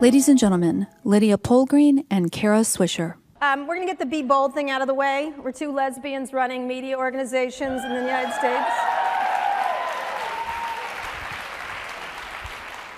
Ladies and gentlemen, Lydia Polgreen and Kara Swisher. We're going to get the Be Bold thing out of the way. We're two lesbians running media organizations in the United States.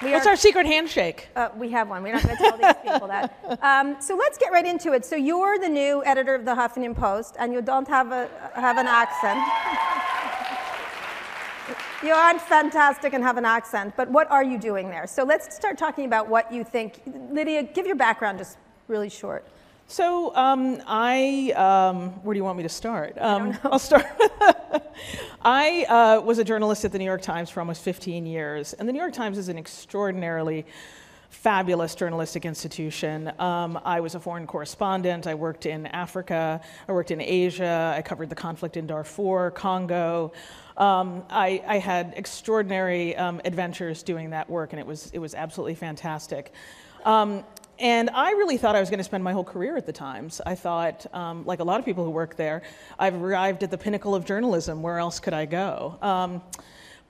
What's our secret handshake? We have one. We're not going to tell these people that. So let's get right into it. So you're the new editor of the Huffington Post, and you don't have an accent. You aren't fantastic and have an accent, but what are you doing there? So let's start talking about what you think. Lydia, give your background just really short. So where do you want me to start? I don't know. I'll start. I was a journalist at the New York Times for almost 15 years, and the New York Times is an extraordinarily fabulous journalistic institution. I was a foreign correspondent. I worked in Africa. I worked in Asia. I covered the conflict in Darfur, Congo. I had extraordinary adventures doing that work, and it was absolutely fantastic. And I really thought I was going to spend my whole career at the Times. I thought, like a lot of people who work there, I've arrived at the pinnacle of journalism. Where else could I go?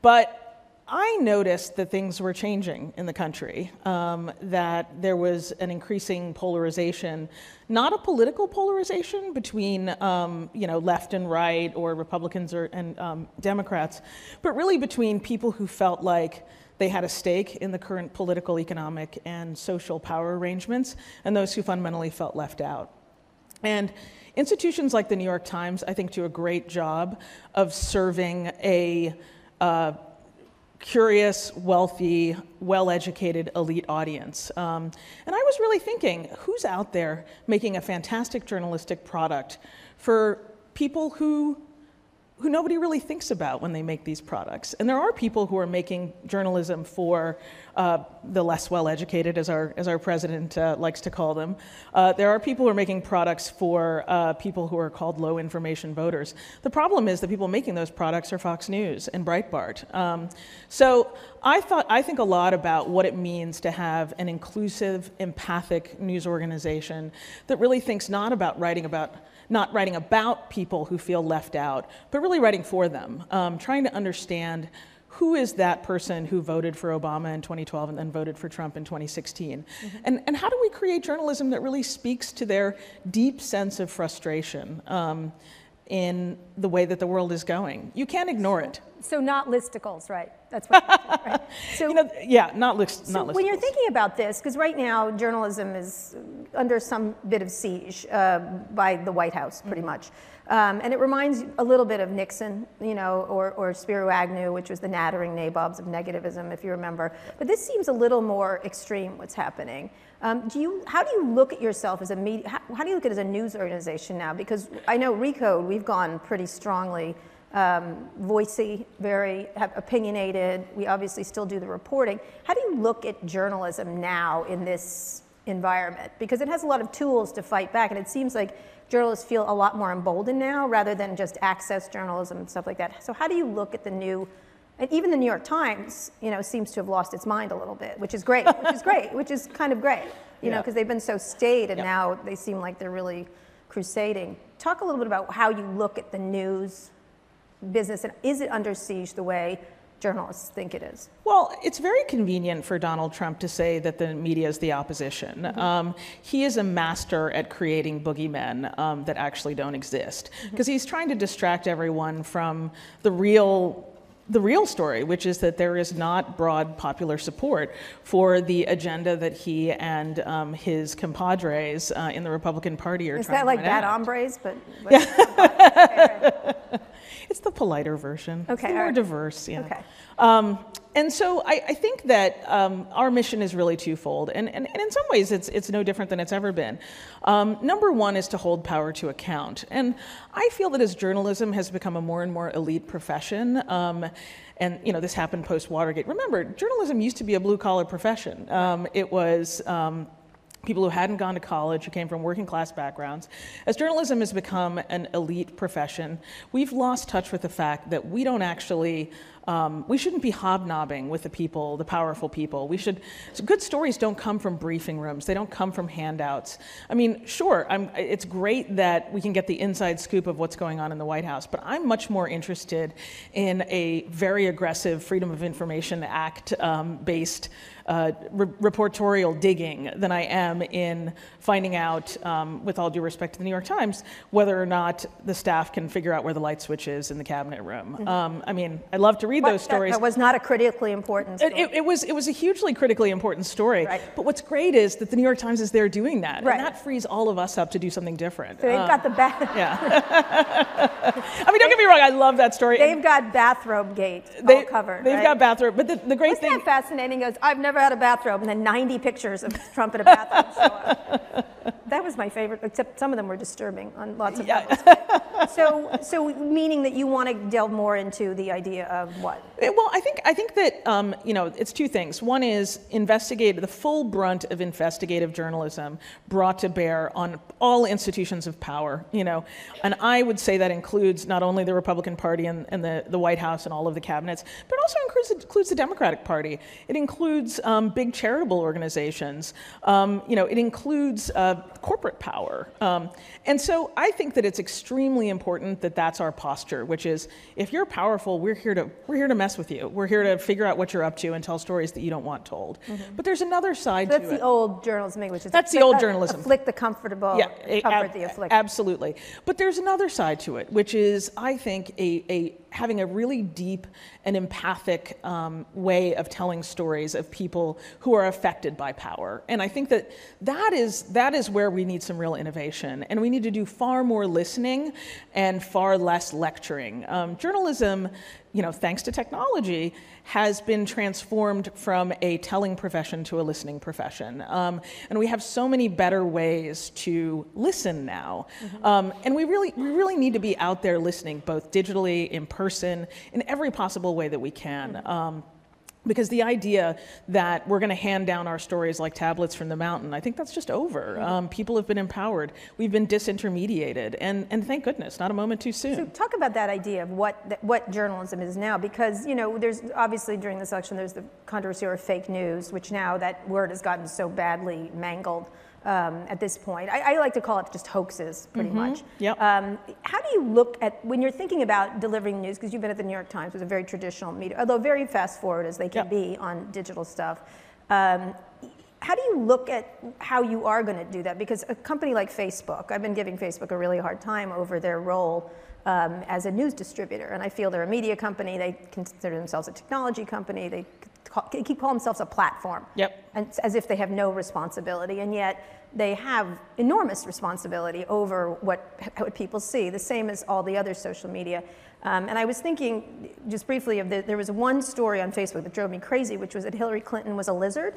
But I noticed that things were changing in the country, that there was an increasing polarization, not a political polarization between left and right or Republicans and Democrats, but really between people who felt like they had a stake in the current political, economic, and social power arrangements, and those who fundamentally felt left out. And institutions like the New York Times, I think, do a great job of serving a curious, wealthy, well-educated elite audience. And I was really thinking, who's out there making a fantastic journalistic product for people who nobody really thinks about when they make these products? And there are people who are making journalism for the less well-educated, as our president likes to call them. There are people who are making products for people who are called low-information voters. The problem is the people making those products are Fox News and Breitbart. So I think a lot about what it means to have an inclusive, empathic news organization that really thinks not writing about people who feel left out, but really writing for them, trying to understand who is that person who voted for Obama in 2012 and then voted for Trump in 2016? Mm-hmm. And how do we create journalism that really speaks to their deep sense of frustration in the way that the world is going? You can't ignore it. So not listicles, right? That's what you said, right? So, not listicles. When you're thinking about this, because right now journalism is under some bit of siege by the White House, pretty much. And it reminds a little bit of Nixon, or Spiro Agnew, which was the nattering nabobs of negativism, if you remember. But this seems a little more extreme, what's happening. How do you look at yourself as a media, how do you look at it as a news organization now? Because I know Recode, we've gone pretty strongly voicey, very opinionated. We obviously still do the reporting. How do you look at journalism now in this environment? Because it has a lot of tools to fight back, and it seems like journalists feel a lot more emboldened now rather than just access journalism and stuff like that. So how do you look at the new, and even the New York Times, seems to have lost its mind a little bit, which is great, which is kind of great, because they've been so staid, and now they seem like they're really crusading. Talk a little bit about how you look at the news business, and is it under siege the way journalists think it is? Well, it's very convenient for Donald Trump to say that the media is the opposition. Mm-hmm. He is a master at creating boogeymen that actually don't exist, because he's trying to distract everyone from the real story, which is that there is not broad popular support for the agenda that he and his compadres in the Republican Party are trying to enact. Is that like bad hombres? But it's the politer version. Okay, it's the more diverse. Okay. And so I think that our mission is really twofold, and in some ways it's no different than it's ever been. Number one is to hold power to account, and I feel that as journalism has become a more and more elite profession, and this happened post-Watergate. Remember, journalism used to be a blue-collar profession. It was people who hadn't gone to college, who came from working class backgrounds. As journalism has become an elite profession, we've lost touch with the fact that we don't actually We shouldn't be hobnobbing with the people, the powerful people. So good stories don't come from briefing rooms. They don't come from handouts. I mean, sure, it's great that we can get the inside scoop of what's going on in the White House, but I'm much more interested in a very aggressive Freedom of Information Act based reportorial digging than I am in finding out, with all due respect to the New York Times, whether or not the staff can figure out where the light switch is in the cabinet room. I mean, I'd love to read those stories. That was not a critically important story. It was a hugely critically important story. Right. But what's great is that the New York Times is there doing that. Right. And that frees all of us up to do something different. So they've got the Yeah. I mean, don't get me wrong, I love that story. They've got bathrobe gate all covered. They've got bathrobe. But the great Wasn't thing. that fascinating? Is I've never had a bathrobe, and then 90 pictures of Trump in a bathrobe show up. That was my favorite, except some of them were disturbing on lots of levels. So meaning that you want to delve more into the idea of what? Well, I think that it's two things. One is the full brunt of investigative journalism brought to bear on all institutions of power. And I would say that includes not only the Republican Party and the White House and all of the cabinets, but it also includes the Democratic Party. It includes big charitable organizations. It includes corporate power. And so I think that it's extremely important that that's our posture, which is if you're powerful, we're here to mess with you. We're here to figure out what you're up to and tell stories that you don't want told. But there's another side to it. That's the old journalism, which is that's the old journalism. Afflict the comfortable, comfort the afflicted. Absolutely. But there's another side to it, which is, I think, having a really deep and empathic way of telling stories of people who are affected by power. And I think that is where we need some real innovation. And we need to do far more listening and far less lecturing. Journalism, thanks to technology, has been transformed from a telling profession to a listening profession. And we have so many better ways to listen now. And we really need to be out there listening, both digitally, in person, in every possible way that we can. Because the idea that we're going to hand down our stories like tablets from the mountain, I think that's just over. People have been empowered. We've been disintermediated. And thank goodness, not a moment too soon. So talk about that idea of what journalism is now, because, there's obviously during this election, there's the controversy over fake news, which now that word has gotten so badly mangled at this point. I like to call it just hoaxes, pretty much. Yep. How do you look at, when you're thinking about delivering news, because you've been at the New York Times, which is a very traditional media, although very fast forward as they can be on digital stuff, how do you look at how you are going to do that? Because a company like Facebook, I've been giving Facebook a really hard time over their role as a news distributor, and I feel they're a media company, they consider themselves a technology company, they keep calling themselves a platform, and as if they have no responsibility, and yet they have enormous responsibility over what people see, the same as all the other social media. And I was thinking, just briefly, there was one story on Facebook that drove me crazy, which was that Hillary Clinton was a lizard.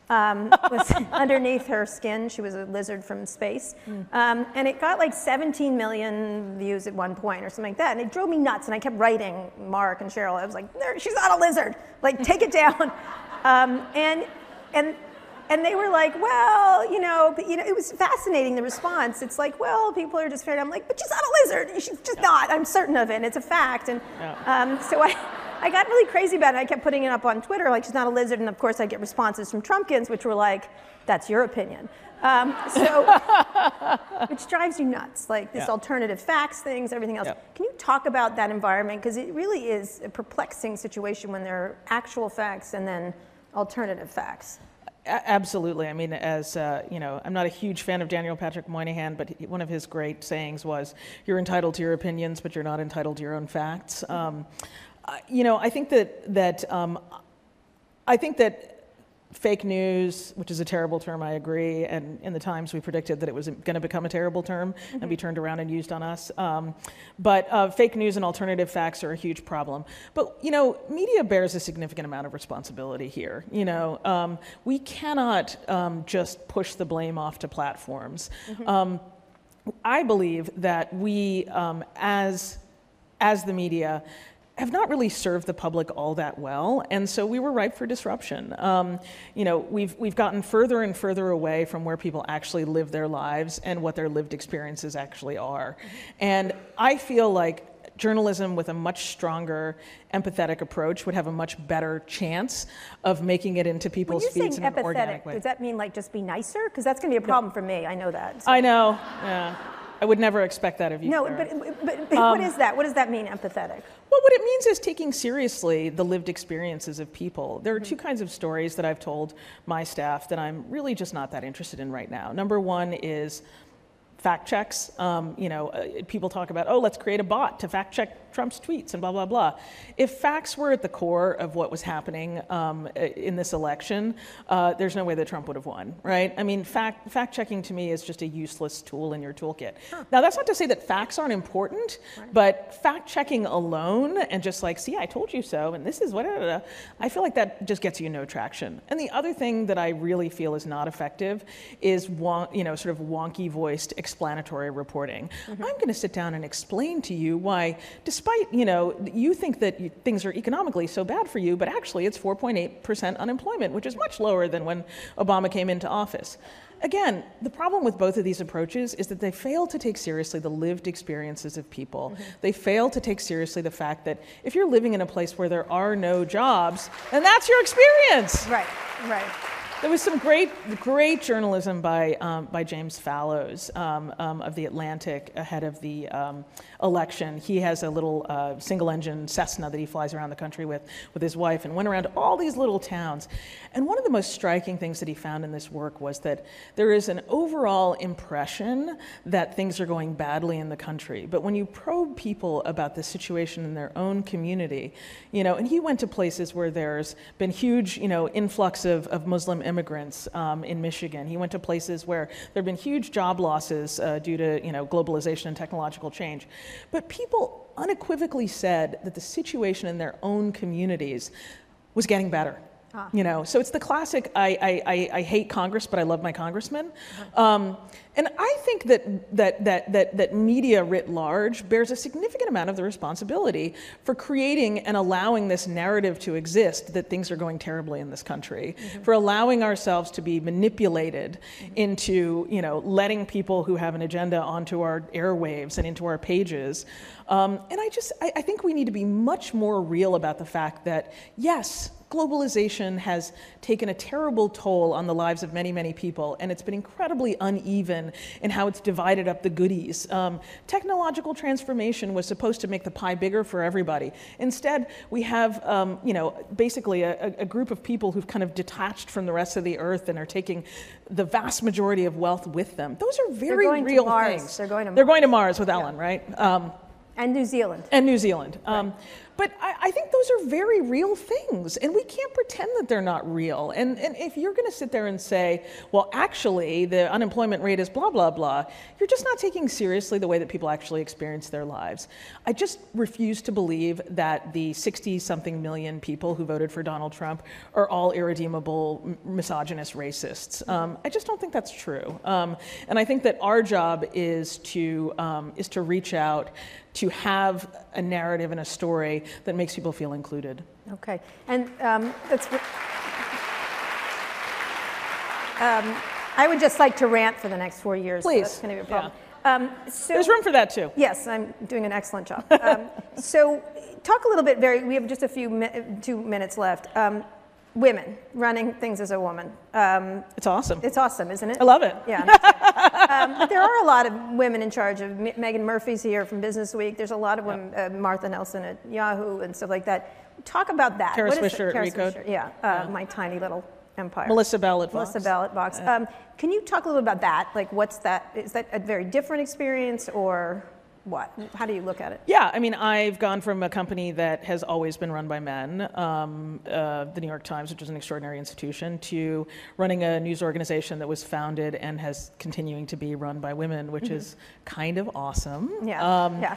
Was underneath her skin, she was a lizard from space. And it got like 17 million views at one point or something like that. And it drove me nuts. And I kept writing Mark and Cheryl. I was like, she's not a lizard. Like, take it down. And they were like, well, it was fascinating, the response. It's like, well, people are just fair. I'm like, but she's not a lizard. She's just not. I'm certain of it. And it's a fact. And so I got really crazy about it. I kept putting it up on Twitter, like she's not a lizard, and of course I get responses from Trumpkins, which were like, that's your opinion. Which drives you nuts, like this alternative facts things, everything else. Can you talk about that environment? Because it really is a perplexing situation when there are actual facts and then alternative facts. Absolutely. I mean, as I'm not a huge fan of Daniel Patrick Moynihan, but one of his great sayings was, "You're entitled to your opinions, but you're not entitled to your own facts." I think that fake news, which is a terrible term, I agree, and in the Times we predicted that it was going to become a terrible term and be turned around and used on us. But fake news and alternative facts are a huge problem. But, media bears a significant amount of responsibility here. We cannot just push the blame off to platforms. I believe that we, as the media, have not really served the public all that well, and so we were ripe for disruption. We've gotten further and further away from where people actually live their lives and what their lived experiences actually are. And I feel like journalism with a much stronger empathetic approach would have a much better chance of making it into people's feeds in an organic way. Does that mean like just be nicer? Because that's going to be a problem for me. I know that. So. I know. Yeah. I would never expect that of you. No, but what is that? What does that mean, empathetic? Well, what it means is taking seriously the lived experiences of people. There are two kinds of stories that I've told my staff that I'm really just not that interested in right now. Number one is fact checks. People talk about, let's create a bot to fact check Trump's tweets and blah, blah, blah. If facts were at the core of what was happening in this election, there's no way that Trump would have won, right? I mean, fact checking to me is just a useless tool in your toolkit. Huh. Now, that's not to say that facts aren't important, right. But fact checking alone and just like, see, I told you so, and this is what, I feel like that just gets you no traction. And the other thing that I really feel is not effective is, sort of wonky voiced explanatory reporting. Mm-hmm. I'm going to sit down and explain to you why, despite, you think that things are economically so bad for you, but actually it's 4.8% unemployment, which is much lower than when Obama came into office. Again, the problem with both of these approaches is that they fail to take seriously the lived experiences of people. Mm-hmm. They fail to take seriously the fact that if you're living in a place where there are no jobs, then that's your experience. Right. There was some great journalism by James Fallows of The Atlantic ahead of the election. He has a little single-engine Cessna that he flies around the country with his wife, and went around to all these little towns. And one of the most striking things that he found in this work was that there is an overall impression that things are going badly in the country. But when you probe people about the situation in their own community, and he went to places where there's been huge, influx of Muslim immigrants in Michigan. He went to places where there have been huge job losses due to globalization and technological change. But people unequivocally said that the situation in their own communities was getting better. So it's the classic, I hate Congress, but I love my congressman. And I think that media writ large bears a significant amount of the responsibility for creating and allowing this narrative to exist that things are going terribly in this country, for allowing ourselves to be manipulated into, letting people who have an agenda onto our airwaves and into our pages. And I think we need to be much more real about the fact that, yes, globalization has taken a terrible toll on the lives of many, many people, and it's been incredibly uneven in how it's divided up the goodies. Technological transformation was supposed to make the pie bigger for everybody. Instead, we have, basically a group of people who've kind of detached from the rest of the earth and are taking the vast majority of wealth with them. Those are very real things. They're going to Mars. They're going to Mars with Ellen, right? And New Zealand. Right. But I think those are very real things, and we can't pretend that they're not real. And if you're going to sit there and say, well, actually, the unemployment rate is blah, blah, blah, you're just not taking seriously the way that people actually experience their lives. I just refuse to believe that the 60-something million people who voted for Donald Trump are all irredeemable, misogynist racists. I just don't think that's true. And I think that our job is to reach out, to have a narrative and a story that makes people feel included. Okay, and I would just like to rant for the next 4 years. Please. So that's going to be a problem. Yeah. There's room for that too. Yes, I'm doing an excellent job. So talk a little bit, we have just 2 minutes left. Women running things as a woman. It's awesome. It's awesome, isn't it? I love it. Yeah. But there are a lot of women in charge of. Megan Murphy's here from Business Week. There's a lot of women, Martha Nelson at Yahoo and stuff like that. Talk about that. Kara Swisher at Recode. Swisher. Yeah, my tiny little empire. Melissa Bell at Vox. Melissa Bell at Vox. Can you talk a little about that? Like, what's that? Is that a very different experience, or what? How do you look at it? Yeah, I mean, I've gone from a company that has always been run by men, the New York Times, which is an extraordinary institution, to running a news organization that was founded and has continuing to be run by women, which is kind of awesome. Yeah.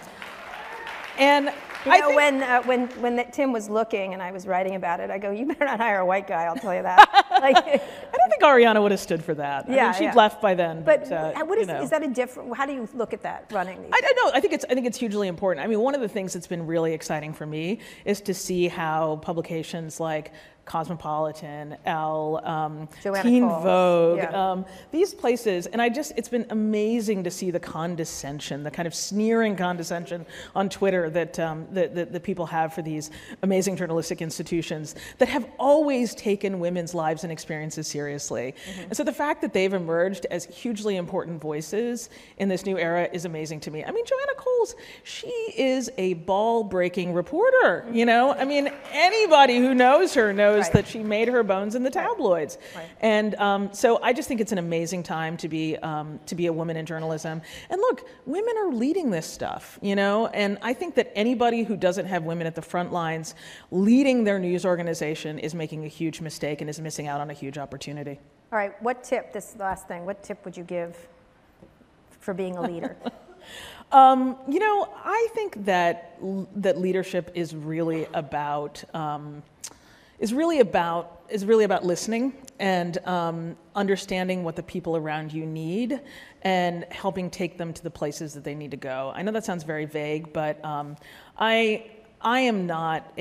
And when Tim was looking and I was writing about it, I go, you better not hire a white guy, I'll tell you that. I don't think Ariana would have stood for that. I mean, she'd left by then. But is that a different? How do you look at that running these? I don't know. I think it's hugely important. I mean, one of the things that's been really exciting for me is to see how publications like Cosmopolitan, Elle, Joanna Teen Coles. Vogue, Yeah. these places, and it's been amazing to see the condescension, the kind of sneering condescension on Twitter that people have for these amazing journalistic institutions that have always taken women's lives and experiences seriously. And so the fact that they've emerged as hugely important voices in this new era is amazing to me. I mean, Joanna Coles, she is a ball-breaking reporter, you know? I mean, anybody who knows her knows that she made her bones in the tabloids. Right. And so I just think it's an amazing time to be a woman in journalism. And look, women are leading this stuff, you know? And I think that anybody who doesn't have women at the front lines leading their news organization is making a huge mistake and is missing out on a huge opportunity. All right, what tip, this last thing, what tip would you give for being a leader? You know, I think that leadership is really about listening and understanding what the people around you need and helping take them to the places that they need to go. I know that sounds very vague, but I am not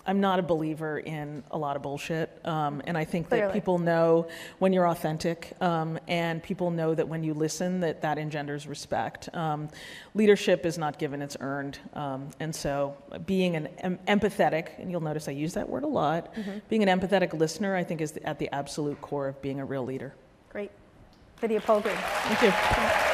I'm not a believer in a lot of bullshit, and I think that people know when you're authentic, and people know that when you listen, that engenders respect. Leadership is not given, it's earned, and so being an empathetic, and you'll notice I use that word a lot, being an empathetic listener, I think is at the absolute core of being a real leader. Great. Lydia Polgreen. Thank you.